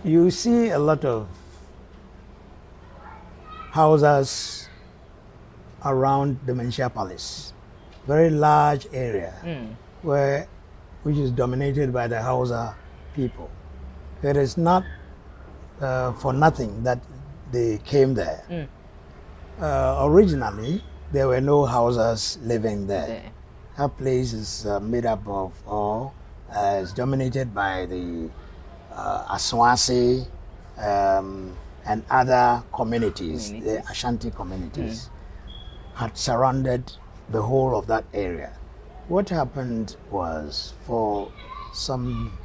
you see a lot of houses around the Manhyia Palace, very large area which is dominated by the Hausa people. It is not for nothing that they came there. Originally, there were no Hausas living there. That place is made up of, or is dominated by the Aswasi and other communities, the Ashanti communities, had surrounded the whole of that area. What happened was, for some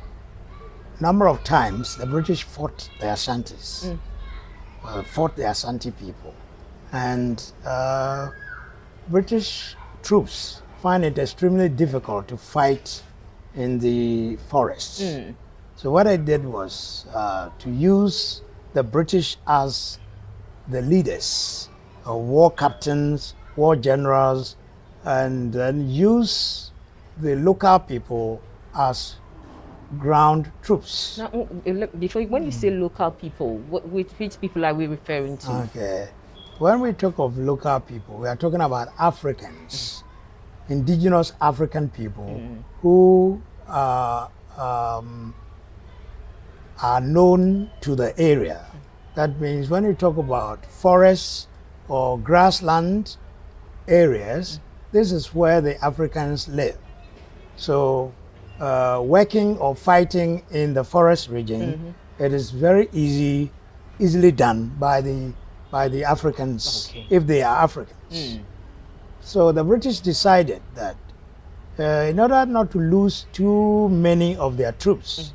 number of times, the British fought the Ashantis, fought the Asante people. And British troops find it extremely difficult to fight in the forests. So what I did was to use the British as the leaders, war captains, war generals, and then use the local people as ground troops. Now, before, when you say local people, which people are we referring to? Okay. When we talk of local people, we are talking about Africans, indigenous African people who are known to the area. That means when you talk about forests or grassland areas, this is where the Africans live. So working or fighting in the forest region, it is very easily done by the Africans, if they are Africans. So the British decided that in order not to lose too many of their troops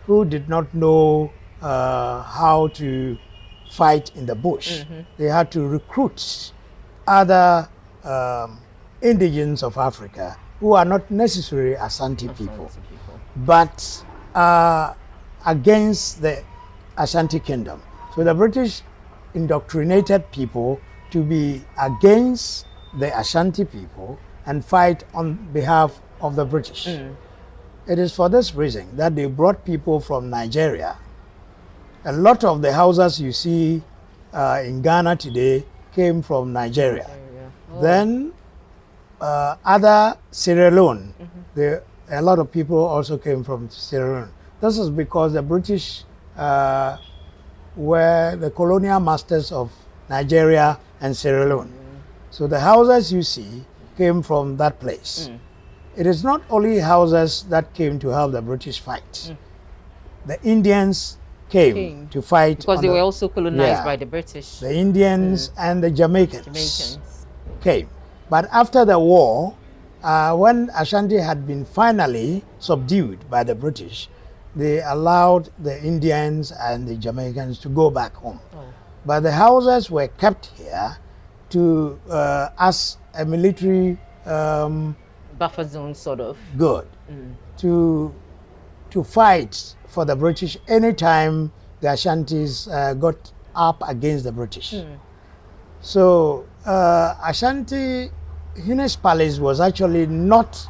who did not know how to fight in the bush, they had to recruit other indigents of Africa who are not necessarily Asante people, but against the Ashanti kingdom. So the British indoctrinated people to be against the Ashanti people and fight on behalf of the British. It is for this reason that they brought people from Nigeria. A lot of the houses you see in Ghana today came from Nigeria. Then other Sierra Leone, a lot of people also came from Sierra Leone. This is because the British were the colonial masters of Nigeria and Sierra Leone. So the houses you see came from that place. It is not only houses that came to help the British fight. The Indians came to fight. Because they were also colonized by the British. The Indians and the Jamaicans came. But after the war, when Ashanti had been finally subdued by the British, they allowed the Indians and the Jamaicans to go back home. But the houses were kept here to as a military buffer zone, sort of. Good. To fight for the British anytime the Ashantis got up against the British. So Ashanti Hines Palace was actually not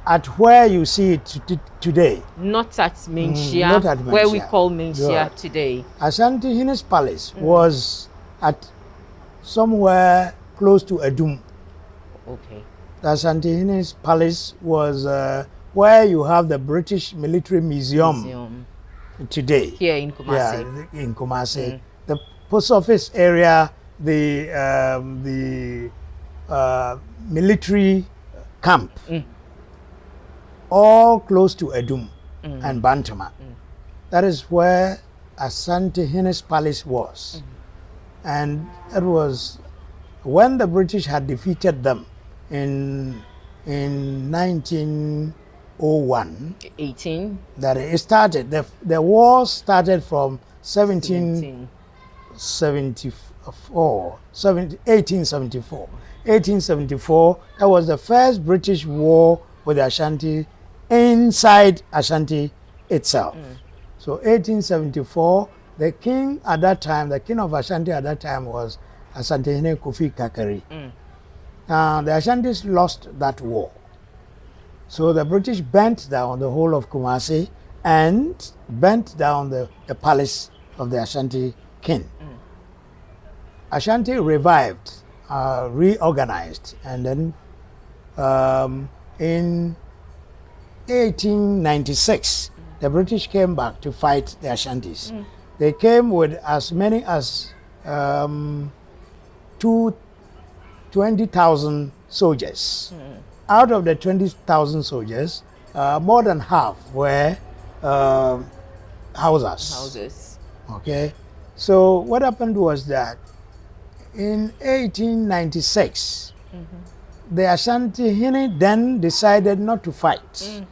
at where you see it today. Not at Manhyia, where we call Manhyia today. Ashanti Hines Palace was at somewhere close to Edum. The Ashanti Hines Palace was where you have the British Military Museum today. Here in Kumasi. Yeah, in Kumasi. The post office area, the military camp, all close to Edum and Bantama. That is where Asante Hines Palace was. And it was when the British had defeated them in 1901 that it started. The war started from 1874. 1874, that was the first British war with Ashanti inside Ashanti itself. So 1874, the king at that time, the king of Ashanti at that time was Asantehene Kofi Kakari. The Ashantis lost that war. So the British burnt down the whole of Kumasi and burnt down the palace of the Ashanti king. Ashanti revived, reorganized, and then in 1896, the British came back to fight the Ashantis. They came with as many as 20,000 soldiers. Out of the 20,000 soldiers, more than half were Hausas. Okay, so what happened was that in 1896, the Ashanti Hine then decided not to fight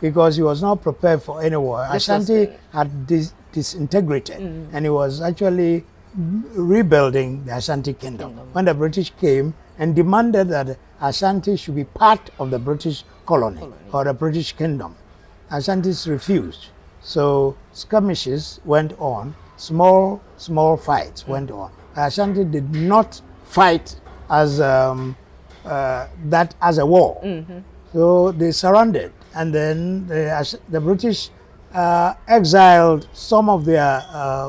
because he was not prepared for any war. Ashanti had disintegrated and he was actually rebuilding the Ashanti kingdom. When the British came and demanded that Ashanti should be part of the British colony or the British kingdom, Ashantis refused. So skirmishes went on, small fights went on. Ashanti did not fight as that as a war. So they surrendered, and then the British exiled some of their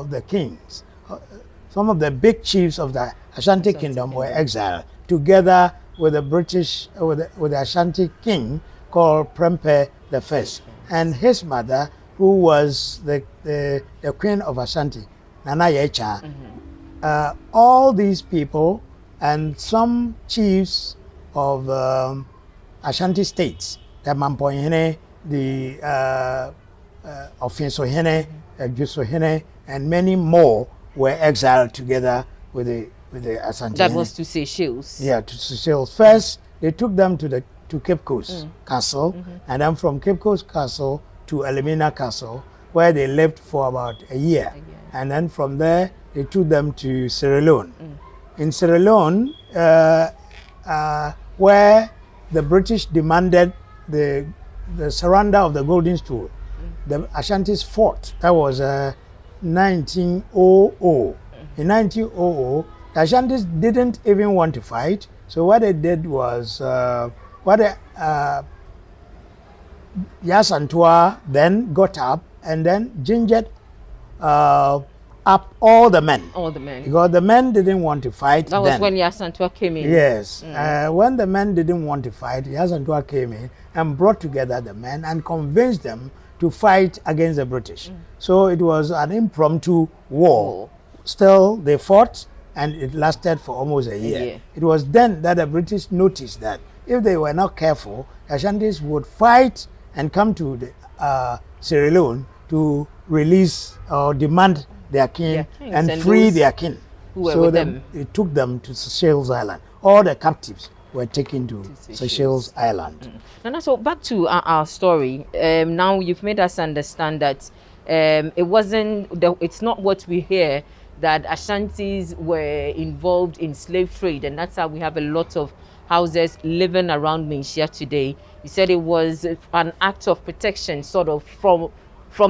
the kings. Some of the big chiefs of the Ashanti kingdom were exiled together with the British, with the Ashanti king called Prempeh I, and his mother, who was the queen of Ashanti, Nana Yecha. All these people and some chiefs of Ashanti states, the Mampoihene, the Ofinsohene, Jusohene, and many more were exiled together with the Asante. That was to Seychelles. Yeah, to Seychelles. First, they took them to Cape Coast Castle, and then from Cape Coast Castle to Elimina Castle, where they lived for about a year. And then from there, they took them to Sierra Leone. In Sierra Leone, where the British demanded the surrender of the Golden Stool, the Ashantis fought. That was 1900. In 1900, the Ashantis didn't even want to fight. So what they did was, Yaa Asantewaa then got up and then gingered up all the men. All the men. Because the men didn't want to fight. That was when Yaa Asantewaa came in. Yes. When the men didn't want to fight, Yaa Asantewaa came in and brought together the men and convinced them to fight against the British. So it was an impromptu war. Still, they fought and it lasted for almost a year. It was then that the British noticed that if they were not careful, Ashantis would fight and come to the Sierra Leone to release or demand their king and free their king. So it took them to Seychelles Island. All the captives were taken to Seychelles Island. And so back to our story. Now you've made us understand that it's not what we hear, that Ashantis were involved in slave trade, and that's how we have a lot of houses living around Manhyia today. You said it was an act of protection, sort of from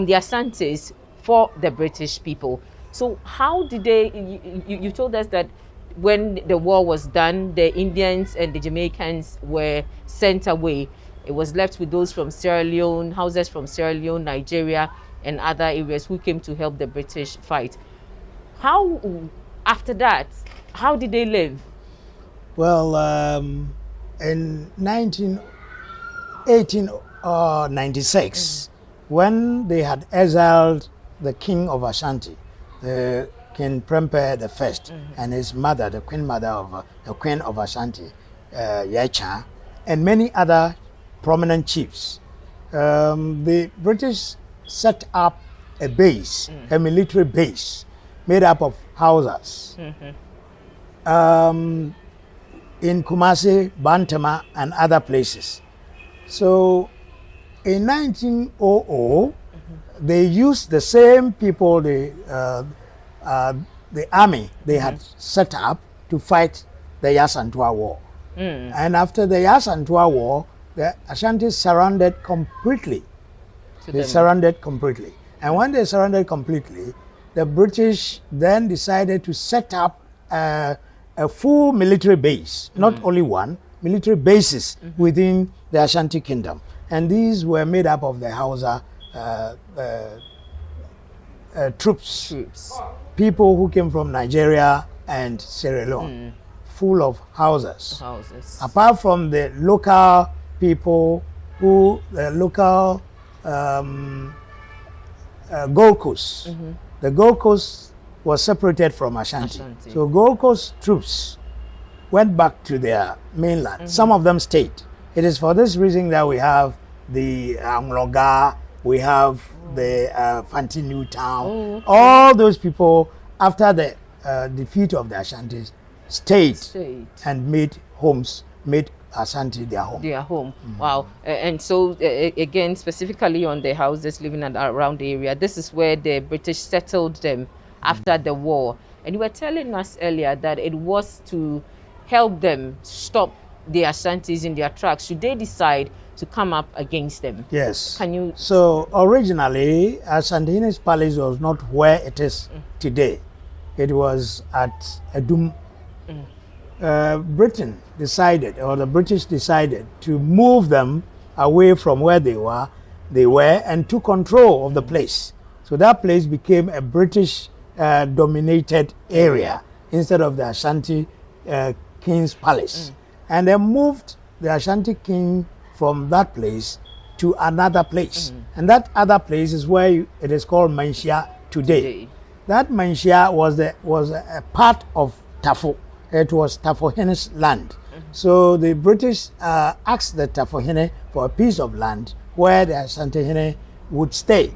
the Asantes for the British people. So how did they? You told us that when the war was done, the Indians and the Jamaicans were sent away. It was left with those from Sierra Leone, houses from Sierra Leone, Nigeria, and other areas who came to help the British fight. How, after that, how did they live? Well, in 1896, when they had exiled the king of Ashanti, King Prempeh I, and his mother, the queen mother of the queen of Ashanti, Yecha, and many other prominent chiefs, the British set up a base, a military base, made up of houses in Kumasi, Bantama, and other places. So in 1900, they used the same people, the army they had set up to fight the Yaa Asantewaa War. And after the Yaa Asantewaa War, the Ashantis surrendered completely. They surrendered completely. And when they surrendered completely, the British then decided to set up a full military base, not only one, military bases within the Ashanti Kingdom. And these were made up of the Hausa uh, uh, troops, people who came from Nigeria and Sierra Leone, full of houses. Apart from the local people the local Gold Coast. The Gold Coast was separated from Ashanti. So Gold Coast troops went back to their mainland. Some of them stayed. It is for this reason that we have the Angloga, we have the Fanti New Town. All those people, after the defeat of the Ashantis, stayed and made Asante their home. Wow. And so again, specifically on the houses living around the area, this is where the British settled them after the war. And you were telling us earlier that it was to help them stop the Asantes in their tracks should they decide to come up against them. Yes. Can you? So originally, Asantehene's palace was not where it is today. It was at Edum. Britain decided, or the British decided, to move them away from where they were, and took control of the place. So that place became a British dominated area instead of the Ashanti king's palace. And they moved the Ashanti king from that place to another place. And that other place is where it is called Manhyia today. That Manhyia was a part of Tafo. It was Tafohene's land. So the British asked the Tafohene for a piece of land where the Asantehene would stay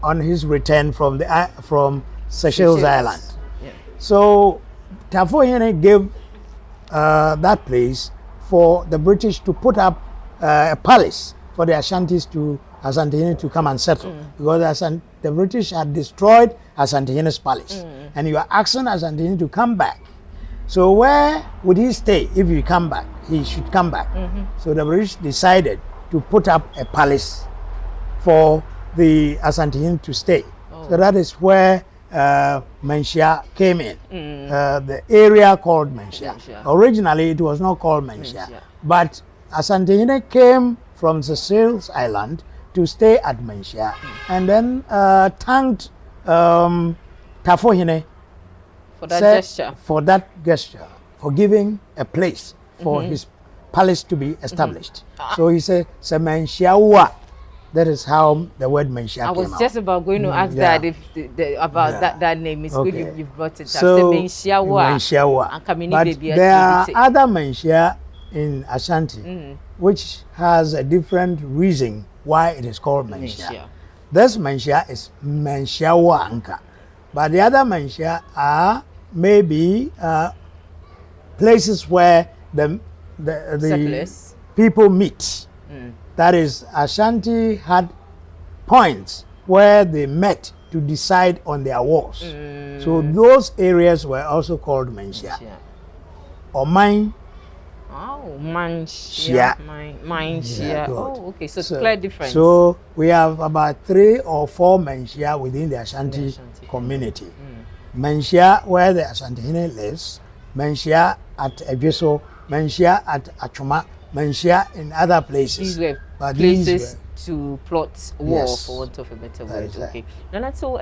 on his return from Seychelles Island. So Tafohene gave that place for the British to put up a palace for the Asantehene to come and settle, because the British had destroyed Asantehene's palace, and you are asking Asantehene to come back. So where would he stay if he come back? He should come back. So the British decided to put up a palace for the Asantehene to stay. So that is where Manhyia came in. The area called Manhyia. Originally, it was not called Manhyia, but Asantehene came from the Seychelles Island to stay at Manhyia, and then thanked Tafohene for that gesture, for giving a place for his palace to be established. So he said, Manhyia. That is how the word Manhyia came out. I was just about going to ask that if that name is good. You've brought it up. So Manhyia. But there are other Manhyia in Ashanti, which has a different reason why it is called Manhyia. This Manhyia is Manhyia Anka, but the other Manhyia are maybe places where the people meet. That is, Ashanti had points where they met to decide on their wars. So those areas were also called Manhyia. Or Manhyia. Manhyia. Oh, okay. So it's clear difference. So we have about 3 or 4 Manhyia within the Ashanti community. Manhyia where the Asantehene lives, Manhyia at Ebiso, Manhyia at Achuma, Manhyia in other places. These were places to plot war, for want of a better word. Okay. And so,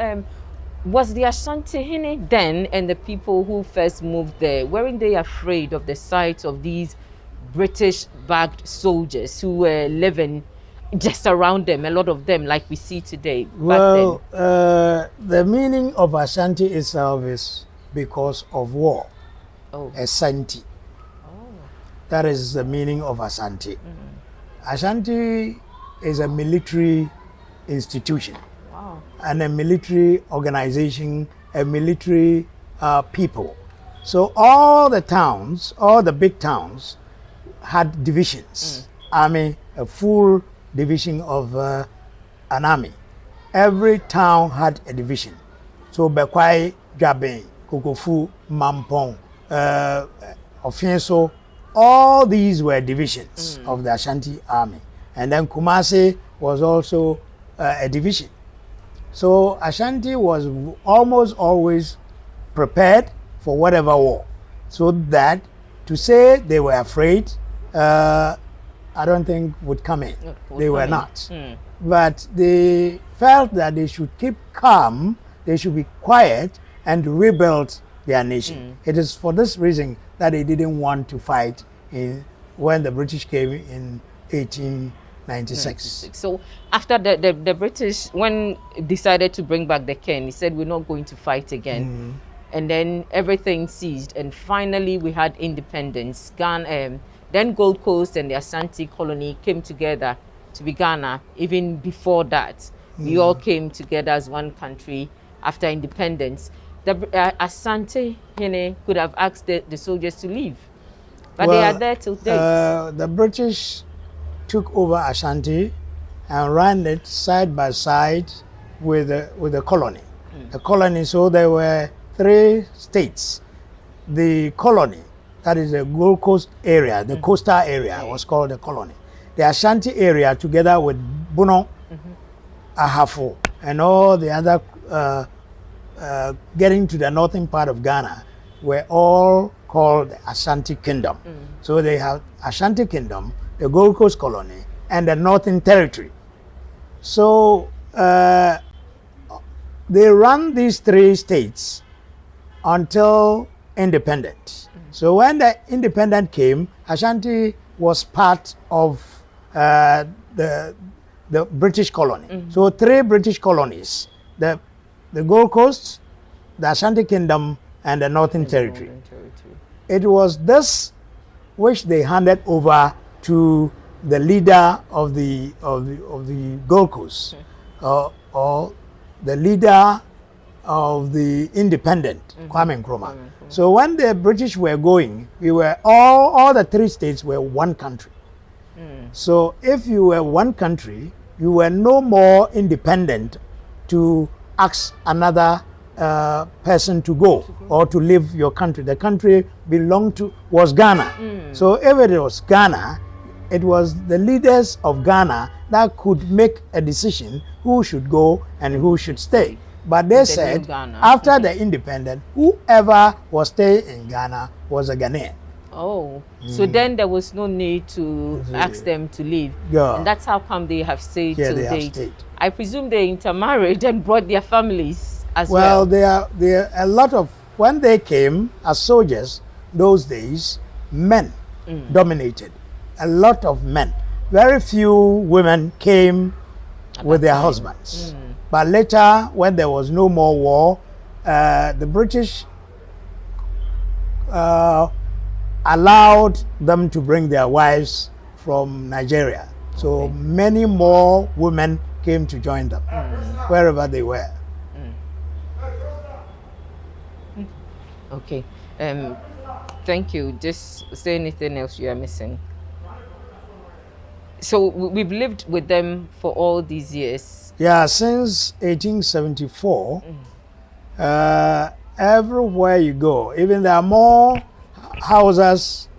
was the Asantehene then and the people who first moved there, weren't they afraid of the sight of these British-backed soldiers who were living just around them, a lot of them, like we see today? Well, the meaning of Ashanti itself is because of war. Asante. That is the meaning of Asante. Ashanti is a military institution, and a military organization, a military people. So all the towns, all the big towns, had divisions. Army, a full division of an army. Every town had a division. So Bekwai, Jaben, Kokofu, Mampong, Ofienso, all these were divisions of the Ashanti army. And then Kumasi was also a division. So Ashanti was almost always prepared for whatever war. So that to say they were afraid I don't think would come in. They were not. Mm. But they felt that they should keep calm, they should be quiet and rebuild their nation. It is for this reason that they didn't want to fight when the British came in 1896. So after the British, when decided to bring back the king, he said, we're not going to fight again. And then everything ceased. And finally, we had independence. Ghana, then Gold Coast and the Asante colony came together to be Ghana. Even before that, we all came together as one country after independence. The Asante could have asked the soldiers to leave, but they are there till date. The British took over Ashanti and ran it side by side with the colony. The colony, so there were 3 states. The colony, that is the Gold Coast area, the coastal area was called the colony. The Ashanti area, together with Buno, Ahafo, and all the other getting to the northern part of Ghana, were all called the Ashanti Kingdom. So they have Ashanti Kingdom, the Gold Coast colony, and the Northern Territory. So they ran these 3 states until independence. So when the independence came, Ashanti was part of the British colony. So 3 British colonies, the Gold Coast, the Ashanti Kingdom, and the Northern Territory. It was this which they handed over to the leader of the Gold Coast, or the leader of the independent, Kwame Nkrumah. So when the British were going, we were all the 3 states were one country. So if you were one country, you were no more independent to ask another person to go or to leave your country. The country was Ghana. So if it was Ghana, it was the leaders of Ghana that could make a decision who should go and who should stay. But they said after the independence, whoever was staying in Ghana was a Ghanaian. Oh, so then there was no need to ask them to leave. And that's how come they have stayed till date. I presume they intermarried and brought their families as well. Well, there are a lot of, when they came as soldiers those days, men dominated. A lot of men. Very few women came with their husbands. But later, when there was no more war, the British allowed them to bring their wives from Nigeria. So many more women came to join them, wherever they were. Okay. Thank you. Just say anything else you are missing. So we've lived with them for all these years. Yeah, since 1874, everywhere you go, even there are more houses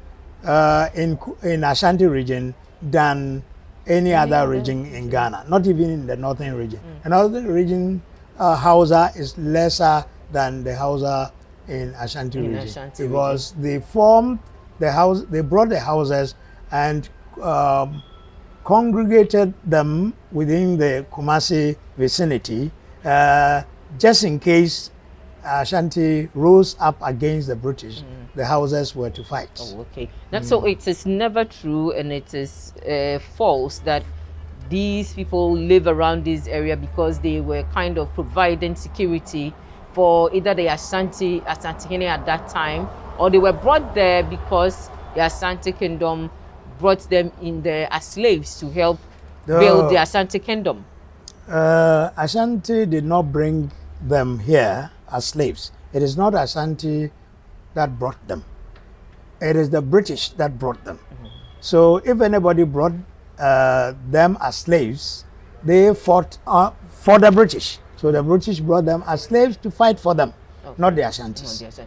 in Ashanti region than any other region in Ghana, not even in the northern region. Another region, Hausa is lesser than the Hausa in Ashanti region because they formed the house, they brought the houses and congregated them within the Kumasi vicinity, just in case Ashanti rose up against the British, the houses were to fight. Oh, okay. So it is never true and it is false that these people live around this area because they were kind of providing security for either the Asante at that time, or they were brought there because the Asante Kingdom brought them in there as slaves to help build the Asante Kingdom. Ashanti did not bring them here as slaves. It is not Ashanti that brought them. It is the British that brought them. So if anybody brought them as slaves, they fought for the British. So the British brought them as slaves to fight for them, not the Ashantis.